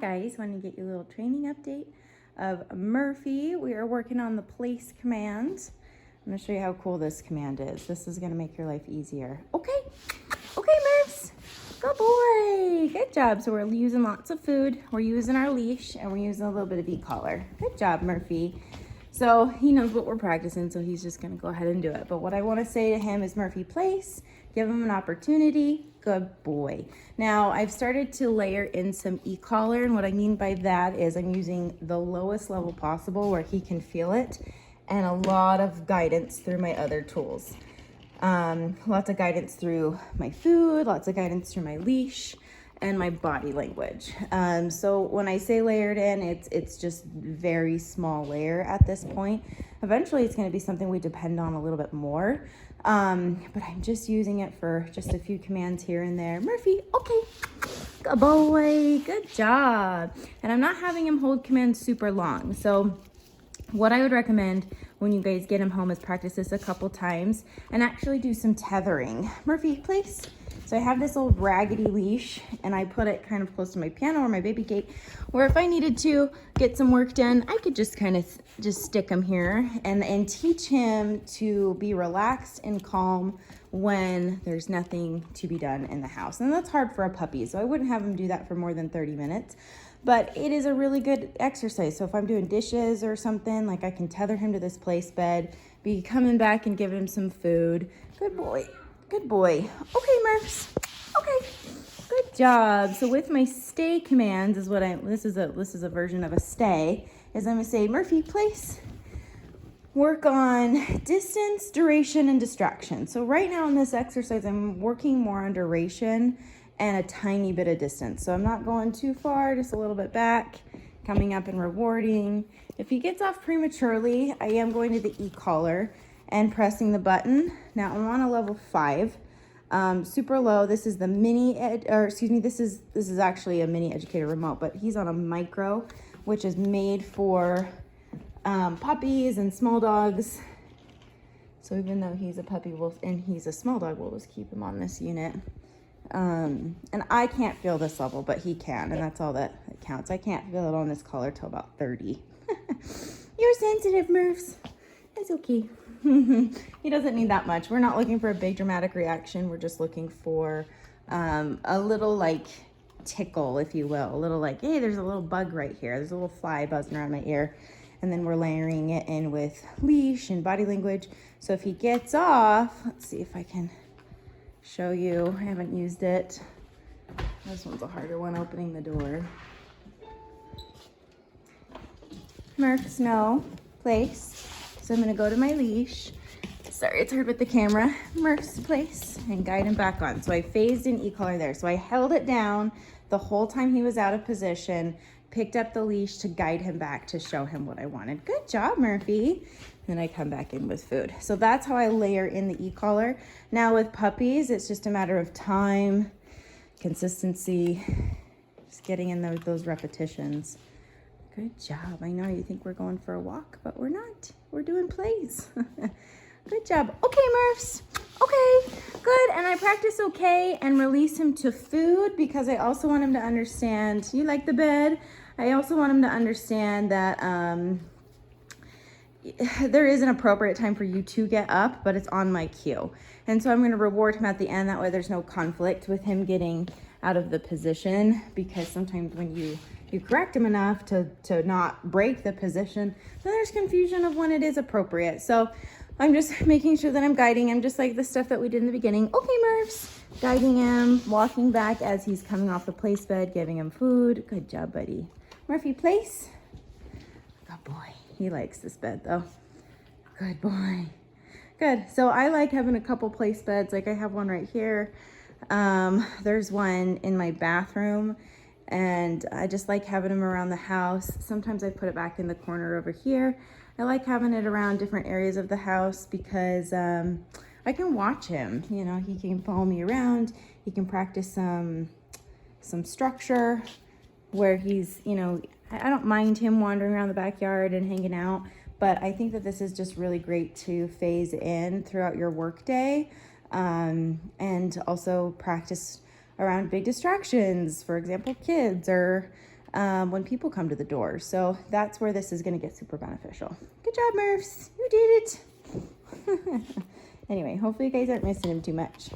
Guys, want to get you a little training update of Murphy. We are working on the place command. I'm going to show you how cool this command is. This is going to make your life easier. Okay, Murphs. Good boy. Good job. So we're using lots of food. We're using our leash and we're using a little bit of e-collar. Good job, Murphy. So he knows what we're practicing, so he's just going to go ahead and do it. But what I want to say to him is Murphy, place. Give him an opportunity. Good boy. Now I've started to layer in some e-collar, and what I mean by that is I'm using the lowest level possible where he can feel it, and a lot of guidance through my other tools. Lots of guidance through my food, lots of guidance through my leash, and my body language. So when I say layered in, it's just very small layer at this point. Eventually it's going to be something we depend on a little bit more. But I'm just using it for just a few commands here and there. Murphy, okay. Good boy, good job. And I'm not having him hold commands super long. So what I would recommend when you guys get him home is practice this a couple times and actually do some tethering. Murphy, please. So I have this old raggedy leash and I put it kind of close to my piano or my baby gate, where if I needed to get some work done, I could just kind of just stick him here and teach him to be relaxed and calm when there's nothing to be done in the house. And that's hard for a puppy, so I wouldn't have him do that for more than 30 minutes. But it is a really good exercise. So if I'm doing dishes or something, like I can tether him to this place bed, be coming back and giving him some food. Good boy. Good boy. Okay, Murphs. Okay. Good job. So with my stay commands is what this is a version of a stay, is I'm gonna say, Murphy, place. Work on distance, duration, and distraction. So right now in this exercise, I'm working more on duration and a tiny bit of distance. So I'm not going too far, just a little bit back, coming up and rewarding. If he gets off prematurely, I am going to the e-collar and pressing the button. Now I'm on a level 5, super low. This is the this is actually a mini educator remote, but he's on a micro, which is made for puppies and small dogs. So even though he's a puppy wolf and he's a small dog, we'll just keep him on this unit. And I can't feel this level, but he can, and that's all that counts. I can't feel it on this collar till about 30. You're sensitive, Murphs. It's okay. He doesn't need that much. We're not looking for a big dramatic reaction. We're just looking for a little like tickle, if you will. A little like, hey, there's a little bug right here. There's a little fly buzzing around my ear. And then we're layering it in with leash and body language. So if he gets off, let's see if I can show you. I haven't used it. This one's a harder one, opening the door. Murphs, no. Place. So I'm going to go to my leash. Sorry, it's hard with the camera. Murph's place, and guide him back on. So I phased in e-collar there. So I held it down the whole time he was out of position, picked up the leash to guide him back to show him what I wanted. Good job, Murphy. Then I come back in with food. So that's how I layer in the e-collar. Now with puppies, it's just a matter of time, consistency, just getting in those repetitions. Good job. I know you think we're going for a walk, but we're not. We're doing plays. Good job. Okay, Murphs. Okay, good. And I practice okay and release him to food because I also want him to understand, you like the bed? I also want him to understand that there is an appropriate time for you to get up, but it's on my cue. And so I'm going to reward him at the end. That way there's no conflict with him getting out of the position, because sometimes when you correct him enough to not break the position, then there's confusion of when it is appropriate. So I'm just making sure that I'm guiding him, just like the stuff that we did in the beginning. Okay, Murphs. Guiding him, walking back as he's coming off the place bed, giving him food. Good job, buddy. Murphy, place. Good boy. He likes this bed, though. Good boy. Good. So I like having a couple place beds. Like I have one right here. There's one in my bathroom. And I just like having them around the house. Sometimes I put it back in the corner over here. I like having it around different areas of the house because I can watch him. You know, he can follow me around. He can practice some structure where he's, you know, I don't mind him wandering around the backyard and hanging out, but I think that this is just really great to phase in throughout your workday, and also practice around big distractions, for example, kids or when people come to the door. So that's where this is going to get super beneficial. Good job, Murphs. You did it. Anyway, hopefully you guys aren't missing him too much.